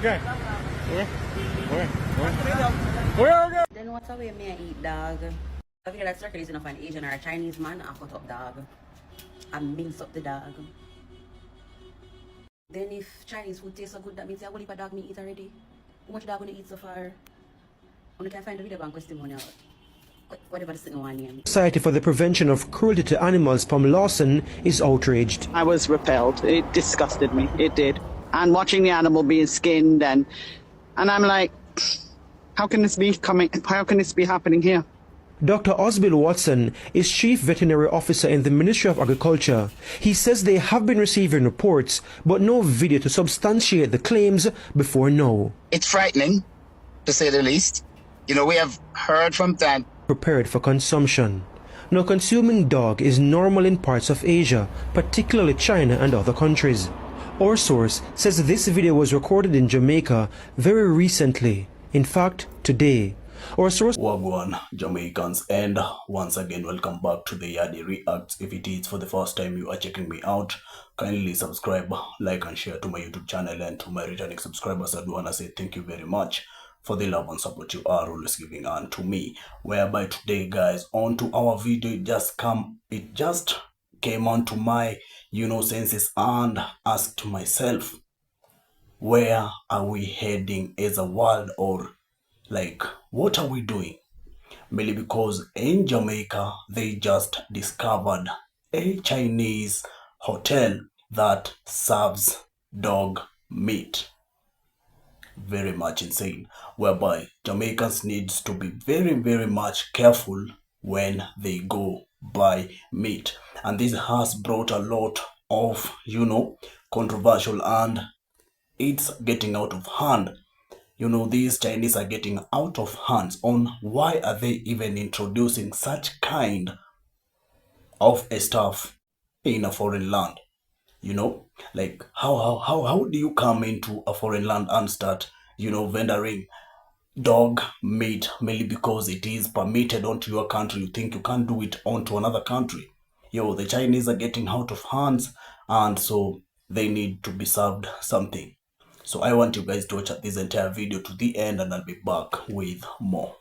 Okay. Okay. Then what's the way may I eat dog? I figure that circle is enough an Asian or a Chinese man and cut up dog and mince up the dog. Then if Chinese food tastes so good, that means I will eat a dog me eat already. How much dog gonna eat so far? I can find the video bank testimonial. Whatever the signal one name. Society for the Prevention of Cruelty to Animals from Lawson is outraged. I was repelled. It disgusted me. It did. And watching the animal being skinned and I'm like, how can this be happening here? Dr. Osbill Watson is Chief Veterinary Officer in the Ministry of Agriculture. He says they have been receiving reports, but no video to substantiate the claims before now. It's frightening, to say the least. You know, we have heard from that. Prepared for consumption. Now, consuming dog is normal in parts of Asia, particularly China and other countries. Our source says this video was recorded in Jamaica very recently. In fact, today. Our source... Wagwan, Jamaicans, and once again, welcome back to the Yadi Reacts. If it is for the first time you are checking me out, kindly subscribe, like and share to my YouTube channel, and to my returning subscribers, I do want to say thank you very much for the love and support you are always giving unto me. Whereby today, guys, on to our video, it just came onto my senses and asked myself, where are we heading as a world, or like what are we doing? Mainly because in Jamaica they just discovered a Chinese hotel that serves dog meat. Very much insane, whereby Jamaicans needs to be very, very much careful when they go buy meat. And this has brought a lot of, controversial, and it's getting out of hand. These Chinese are getting out of hands on why are they even introducing such kind of a stuff in a foreign land. Like how do you come into a foreign land and start, vendoring dog meat merely because it is permitted onto your country? You think you can't do it onto another country? The Chinese are getting out of hands, and so they need to be served something. So I want you guys to watch this entire video to the end, and I'll be back with more.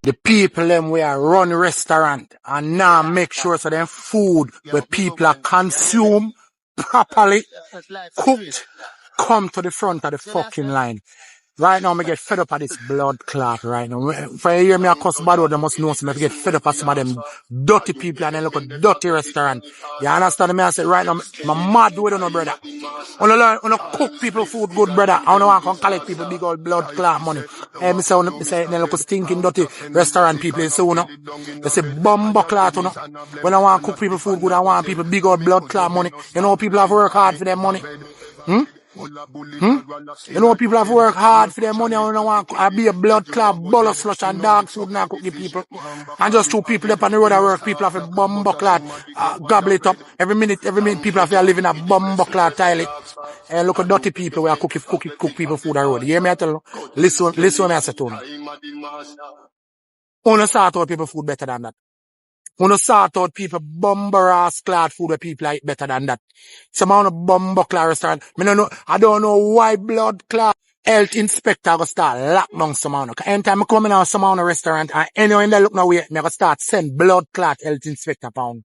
The people them we are run restaurant and now make sure so them food where people are consume properly cooked come to the front of the fucking line. Right now, I get fed up of this blood clot right now. If I hear me a cuss bad word, they must know something. I get fed up of some of them dirty people and then look at dirty restaurant. You understand me? I say right now, I'm mad with you, brother. I want to cook people food good, brother. I don't want to collect people big old blood clot money. Me say, they look stinking dirty restaurant people. They say bumbo clot, When I want to cook people food good, I want people big old blood clot money. People have to work hard for their money. People have to work hard for their money. I don't want to be a blood clot, ball slush and dog food now cook the people. And just two people up on the road at work, people have a bumbo clot, gobble it up. Every minute people have to live in a bumbo clot toilet. And look at dirty people where cook people food on the road. You hear me? I tell you, listen me I say to you. Only start out people food better than that. Wanna sort out people bumper ass clad food where people eat better than that. Some on a bumper clad restaurant. I don't know why blood clot health inspector go start lock down some on. Anytime I come in on some on a restaurant and anyone that look no way, me go start send blood clot health inspector pound.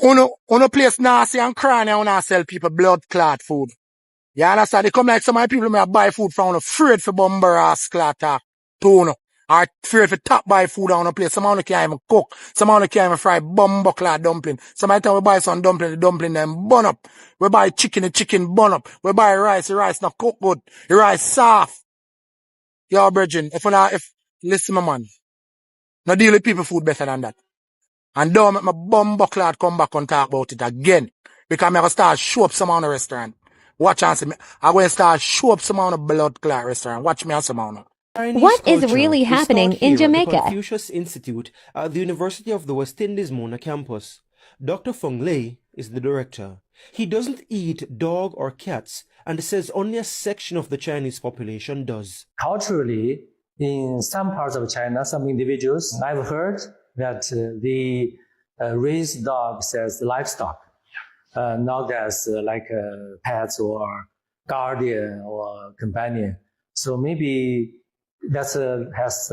Uno place nasty and crying and wanna sell people blood clot food. You understand? They come like some of the people may buy food from afraid for bumper ass clot tune. Or afraid for top buy food on a place. Some of them can't even cook. Some of them can't even fry bumper clot dumpling. Some of the time we buy some dumpling, the dumpling them bun up. We buy chicken, the chicken bun up. We buy rice, the rice not cook good. The rice soft. Yo, brethren, listen, my man. No deal with people food better than that. And don't make my bumper clot come back and talk about it again. Because I'm going to start show up some on the restaurant. Watch and see me. I'm going to start show up some on the blood clot restaurant. Watch me and some on. Chinese What is culture really happening taught in here at the Jamaica? Confucius Institute at the University of the West Indies Mona campus. Dr. Feng Lei is the director. He doesn't eat dog or cats and says only a section of the Chinese population does. Culturally, in some parts of China, some individuals, I've heard that they raise dogs as livestock, not as pets or guardian or companion. So maybe that has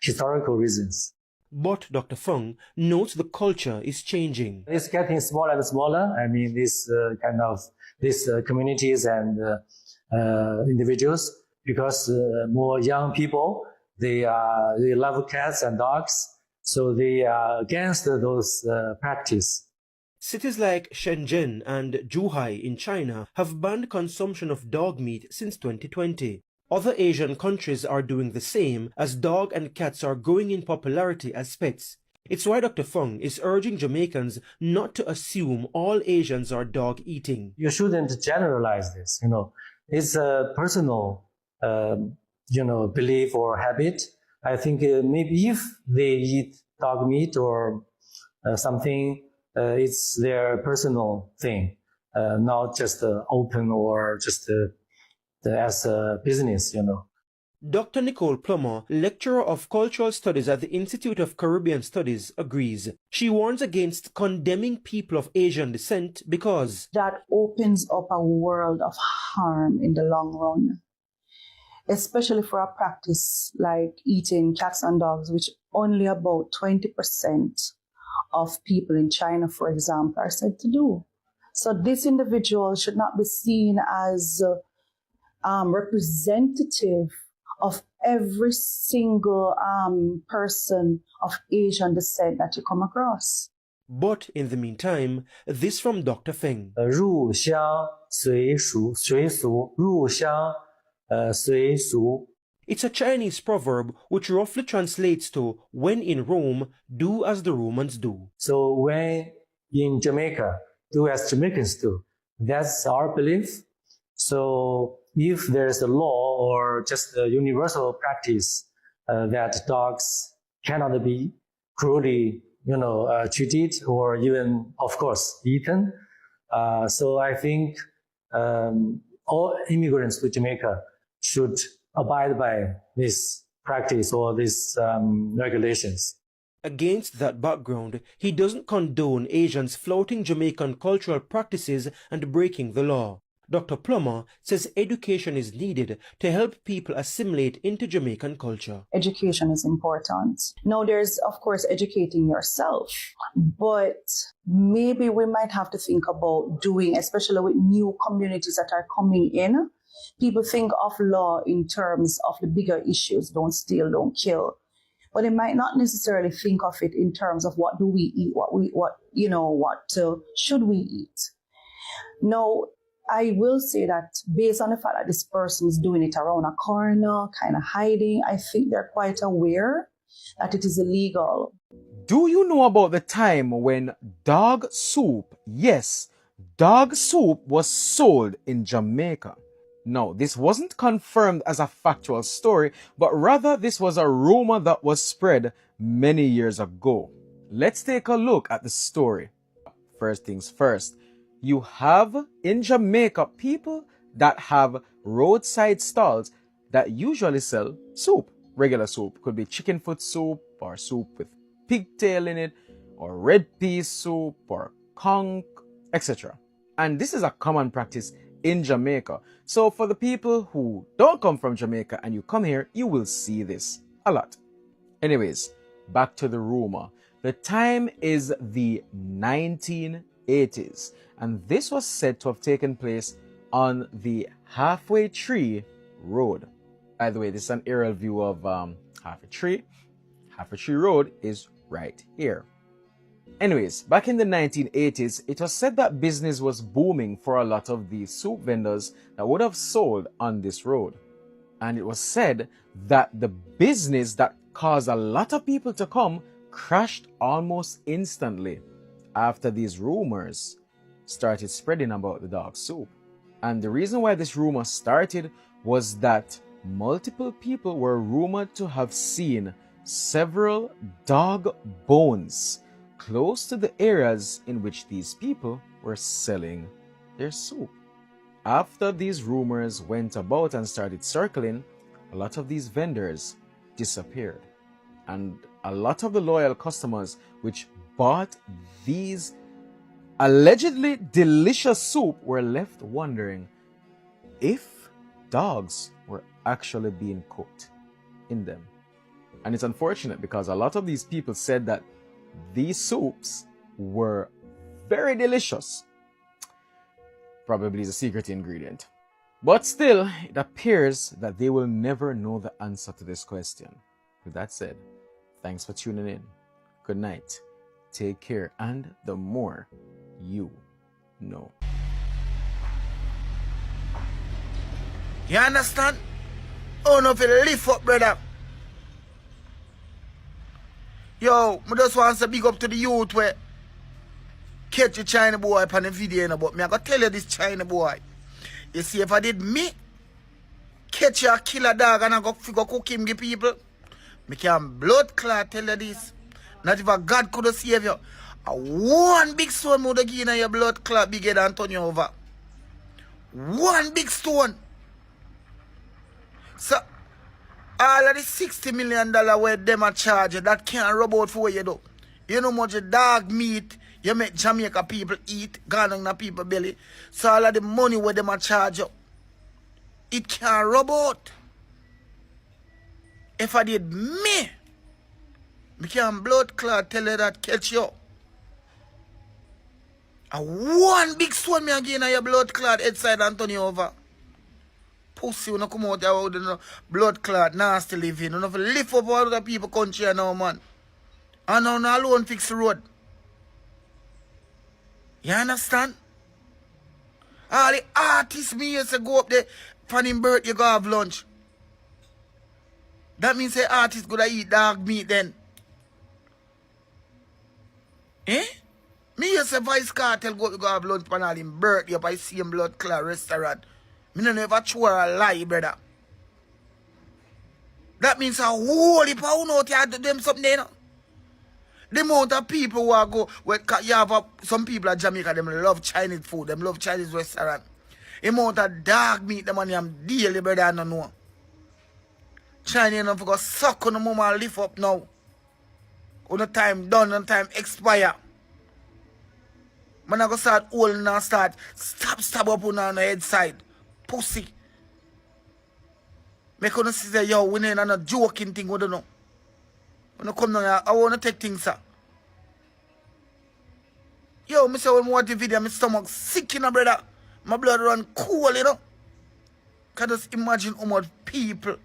historical reasons. But Dr. Feng notes the culture is changing. It's getting smaller and smaller. I mean, these communities and individuals, because more young people, they love cats and dogs, so they are against those practice. Cities like Shenzhen and Zhuhai in China have banned consumption of dog meat since 2020. Other Asian countries are doing the same as dog and cats are growing in popularity as pets. It's why Dr. Feng is urging Jamaicans not to assume all Asians are dog eating. You shouldn't generalize this. It's a personal, belief or habit. I think maybe if they eat dog meat or something, it's their personal thing, not just open or just as a business, Dr. Nicole Plummer, lecturer of cultural studies at the Institute of Caribbean Studies, agrees. She warns against condemning people of Asian descent because that opens up a world of harm in the long run, especially for a practice like eating cats and dogs, which only about 20% of people in China, for example, are said to do. So this individual should not be seen as representative of every single person of Asian descent that you come across. But in the meantime, this from Dr. Feng. 入乡随俗，随俗入乡随俗。 It's a Chinese proverb which roughly translates to, when in Rome, do as the Romans do. So when in Jamaica, do as Jamaicans do. That's our belief. So if there's a law or just a universal practice that dogs cannot be cruelly, treated or even, of course, eaten. So I think all immigrants to Jamaica should abide by this practice or these regulations. Against that background, he doesn't condone Asians flouting Jamaican cultural practices and breaking the law. Dr. Plummer says education is needed to help people assimilate into Jamaican culture. Education is important. Now, there's, of course, educating yourself, but maybe we might have to think about doing, especially with new communities that are coming in. People think of law in terms of the bigger issues, don't steal, don't kill. But they might not necessarily think of it in terms of what do we eat, what should we eat. Now, I will say that based on the fact that this person is doing it around a corner, kind of hiding, I think they're quite aware that it is illegal. Do you know about the time when dog soup, yes, dog soup was sold in Jamaica? No, this wasn't confirmed as a factual story, but rather this was a rumor that was spread many years ago. Let's take a look at the story. First things first, you have in Jamaica people that have roadside stalls that usually sell soup. Regular soup, could be chicken foot soup or soup with pigtail in it, or red pea soup, or conch, etc. And this is a common practice in Jamaica. So for the people who don't come from Jamaica and you come here, you will see this a lot. Anyways, back to the rumor. The time is the 1980s, and this was said to have taken place on the Halfway Tree Road. By the way, this is an aerial view of Halfway Tree. Halfway Tree Road is right here. Anyways, back in the 1980s, it was said that business was booming for a lot of the soup vendors that would have sold on this road. And it was said that the business that caused a lot of people to come crashed almost instantly after these rumors started spreading about the dog soup. And the reason why this rumor started was that multiple people were rumored to have seen several dog bones close to the areas in which these people were selling their soup. After these rumors went about and started circling, a lot of these vendors disappeared. And a lot of the loyal customers which bought these allegedly delicious soup were left wondering if dogs were actually being cooked in them. And it's unfortunate because a lot of these people said that these soups were very delicious. Probably is a secret ingredient. But still, it appears that they will never know the answer to this question. With that said, thanks for tuning in. Good night. Take care. And the more you know. You understand? Oh, no, if you lift up, brother. Yo, I just want to big up to the youth where catch a China boy upon the video, you know, but me I gotta tell you this China boy. You see, if I did me catch a killer dog and I go figure cook him give people, me can blood clot tell you this. Not if a God could have save you. A one big stone would have given your blood clot bigger than turn you over. One big stone. So all of the $60 million where them a charge you, that can't rub out for you though. You know much dog meat you make Jamaica people eat, gone on the people belly. So all of the money where them a charge you, it can't rub out. If I did me can blood clot tell you that catch you. A one big stone me again on your blood clot head side and turn you over. Pussy when you come out there with the blood clot nasty living. You know if you lift up all the people country now, man. And now alone fix the road. You understand? All the artists me used to go up there for him birthday you go have lunch. That means the artist gonna eat dog meat then. Eh? Me used to Vice Cartel go have lunch for all him birthday up I see him blood clot restaurant. Me no never chew a lie, brother. That means a whole heap of out here do them something there. The amount of people who are go, well, you have some people at Jamaica, them love Chinese food, them love Chinese restaurant. The amount of dog meat, them money I'm daily, brother, I don't know. Chinese enough to go suck on the mama and lift up now. When the time done and time expire. Man, I go start holding and start stab up on the head side. Pussy. Make you see say, yo, we ain't on a joking thing, we don't know. When I come down here, I want to take things, sir. Yo, I say when I watch the video, my stomach sick, you know, brother. My blood run cool, you know. Can just imagine how much people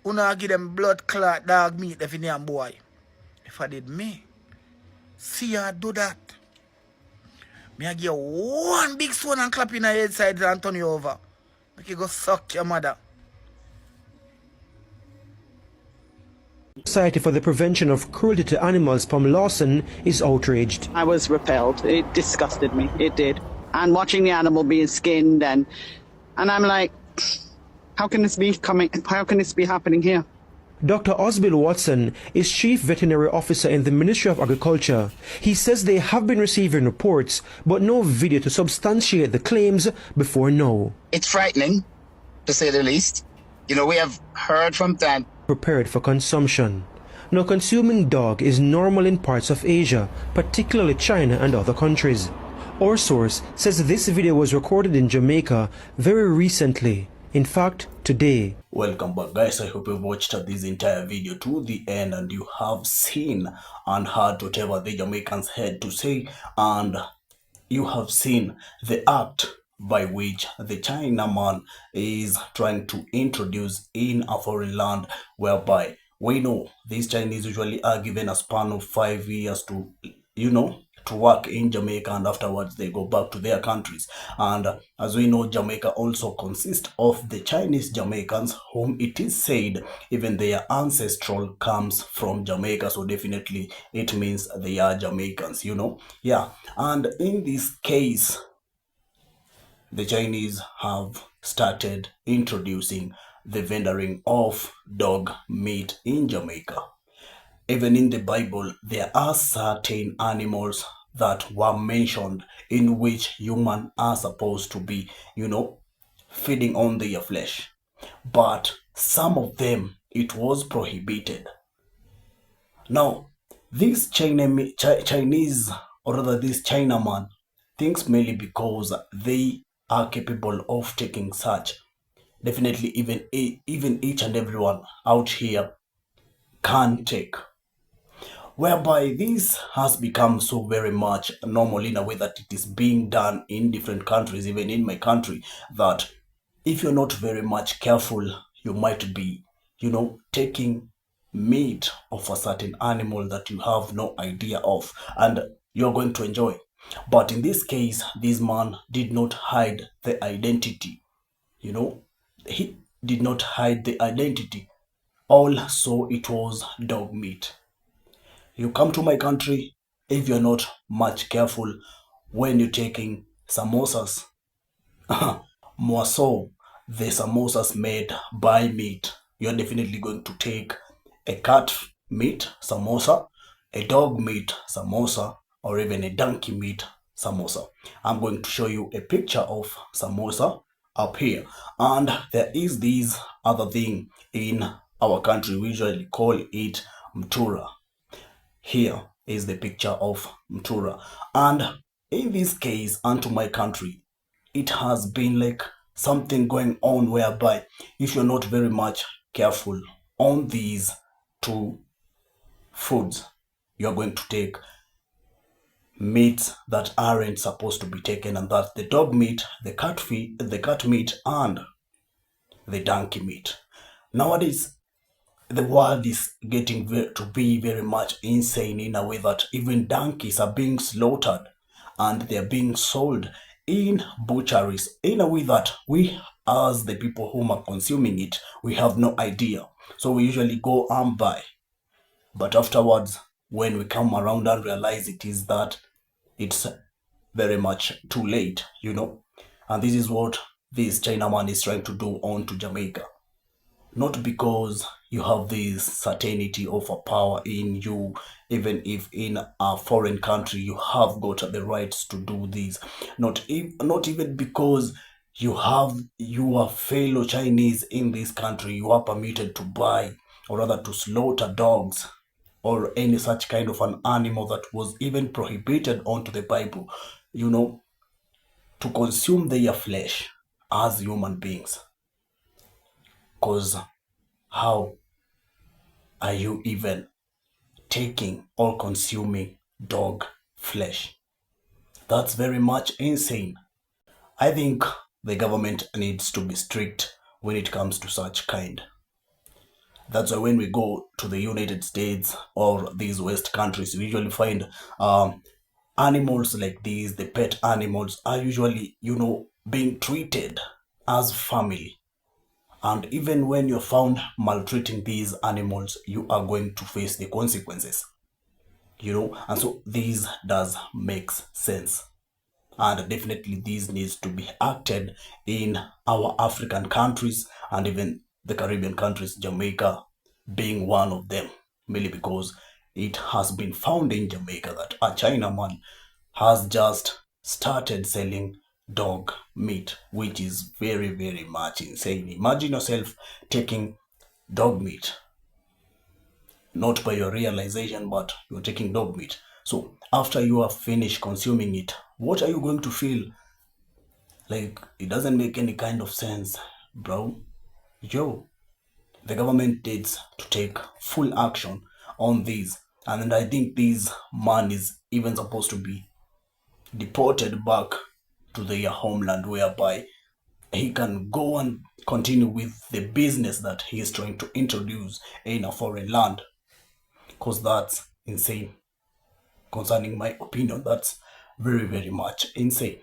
who not give them blood clot dog meat if you boy. If I did me, see I do that. Me I give you one big stone and clap in the head side and turn you over. Make you go suck your mother. Society for the Prevention of Cruelty to Animals, Pam Lawson, is outraged. I was repelled. It disgusted me. It did. And watching the animal being skinned and I'm like, how can this be happening here? Dr. Osbill Watson is Chief Veterinary Officer in the Ministry of Agriculture. He says they have been receiving reports, but no video to substantiate the claims before now. It's frightening, to say the least. You know, we have heard from time. Prepared for consumption. Now, consuming dog is normal in parts of Asia, particularly China and other countries. Our source says this video was recorded in Jamaica very recently. In fact, today. Welcome back, guys. I hope you've watched this entire video to the end and you have seen and heard whatever the Jamaicans had to say, and you have seen the act by which the Chinaman is trying to introduce in a foreign land, whereby we know these Chinese usually are given a span of 5 years to, to work in Jamaica, and afterwards they go back to their countries. And as we know, Jamaica also consists of the Chinese Jamaicans, whom it is said even their ancestral comes from Jamaica, so definitely it means they are Jamaicans, yeah. And in this case, the Chinese have started introducing the vendoring of dog meat in Jamaica. Even in the Bible, there are certain animals that were mentioned in which humans are supposed to be, feeding on their flesh. But some of them, it was prohibited. Now, this Chinese, or rather this Chinaman, thinks mainly because they are capable of taking such. Definitely even each and everyone out here can take, whereby this has become so very much normal in a way that it is being done in different countries, even in my country, that if you're not very much careful, you might be, taking meat of a certain animal that you have no idea of, and you're going to enjoy. But in this case, this man did not hide the identity, he did not hide the identity. Also, it was dog meat. You come to my country, if you're not much careful when you're taking samosas, more so the samosas made by meat, you're definitely going to take a cat meat samosa, a dog meat samosa, or even a donkey meat samosa. I'm going to show you a picture of samosa up here. And there is this other thing in our country, we usually call it mtura. Here is the picture of mtura. And in this case, unto my country, it has been like something going on whereby if you're not very much careful on these two foods, you're going to take meats that aren't supposed to be taken, and that's the dog meat, the cat meat, and the donkey meat. Nowadays, the world is getting to be very much insane in a way that even donkeys are being slaughtered and they're being sold in butcheries in a way that we, as the people who are consuming it, we have no idea. So we usually go and buy, but afterwards when we come around and realize it is that it's very much too late, and this is what this Chinaman is trying to do on to Jamaica. Not because you have this certainty of a power in you, even if in a foreign country you have got the rights to do this. Not even because you have your fellow Chinese in this country, you are permitted to buy, or rather to slaughter dogs or any such kind of an animal that was even prohibited onto the Bible, to consume their flesh as human beings. Because how are you even taking or consuming dog flesh? That's very much insane. I think the government needs to be strict when it comes to such kind. That's why when we go to the United States or these West countries, we usually find animals like these, the pet animals, are usually, being treated as family. And even when you're found maltreating these animals, you are going to face the consequences, and so this does make sense. And definitely this needs to be acted in our African countries and even the Caribbean countries, Jamaica being one of them, mainly because it has been found in Jamaica that a Chinaman has just started selling dog meat, which is very, very much insane. Imagine yourself taking dog meat. not by your realization, but you're taking dog meat. So after you have finished consuming it, what are you going to feel? Like, it doesn't make any kind of sense, bro. Yo, the government needs to take full action on this, and I think this man is even supposed to be deported back to their homeland, whereby he can go and continue with the business that he is trying to introduce in a foreign land, because that's insane. Concerning my opinion, that's very, very much insane.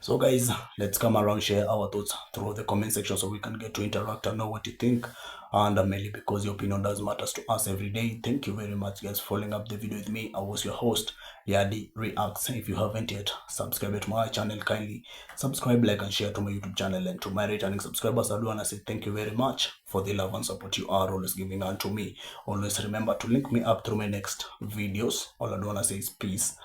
So guys, let's come around, share our thoughts through the comment section so we can get to interact and know what you think. And mainly because your opinion does matter to us every day. Thank you very much guys for following up the video with me. I was your host, Yadi Reacts. If you haven't yet subscribed to my channel, kindly subscribe, like and share to my YouTube channel. And to my returning subscribers, I do want to say thank you very much for the love and support you are always giving unto me. Always remember to link me up through my next videos. All I do want to say is peace